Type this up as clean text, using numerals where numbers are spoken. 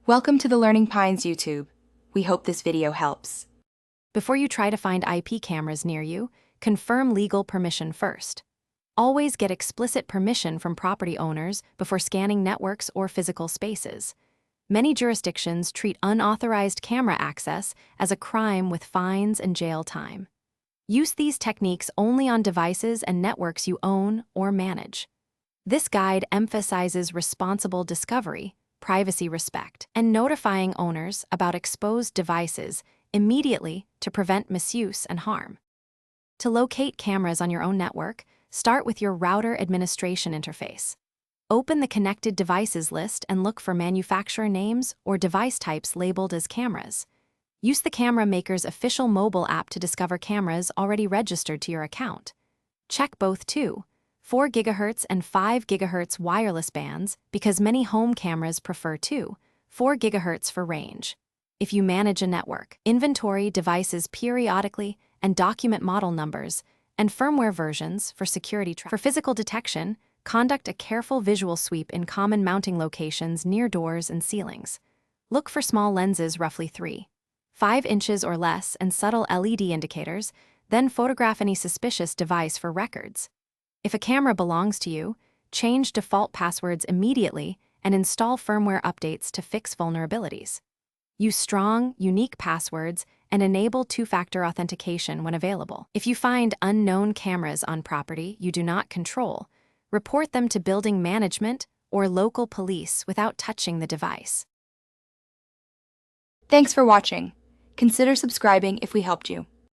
Welcome to the Learning Pines YouTube. We hope this video helps. Before you try to find IP cameras near you, confirm legal permission first. Always get explicit permission from property owners before scanning networks or physical spaces. Many jurisdictions treat unauthorized camera access as a crime with fines and jail time. Use these techniques only on devices and networks you own or manage. This guide emphasizes responsible discovery, privacy respect, and notifying owners about exposed devices immediately to prevent misuse and harm. To locate cameras on your own network, start with your router administration interface. Open the connected devices list and look for manufacturer names or device types labeled as cameras. Use the camera maker's official mobile app to discover cameras already registered to your account. Check both 4 GHz and 5 GHz wireless bands because many home cameras prefer 4 GHz for range. If you manage a network, inventory devices periodically and document model numbers and firmware versions for security tracking. For physical detection, conduct a careful visual sweep in common mounting locations near doors and ceilings. Look for small lenses roughly 5 inches or less and subtle LED indicators, then photograph any suspicious device for records. If a camera belongs to you, change default passwords immediately and install firmware updates to fix vulnerabilities. Use strong, unique passwords and enable two-factor authentication when available. If you find unknown cameras on property you do not control, report them to building management or local police without touching the device. Thanks for watching. Consider subscribing if we helped you.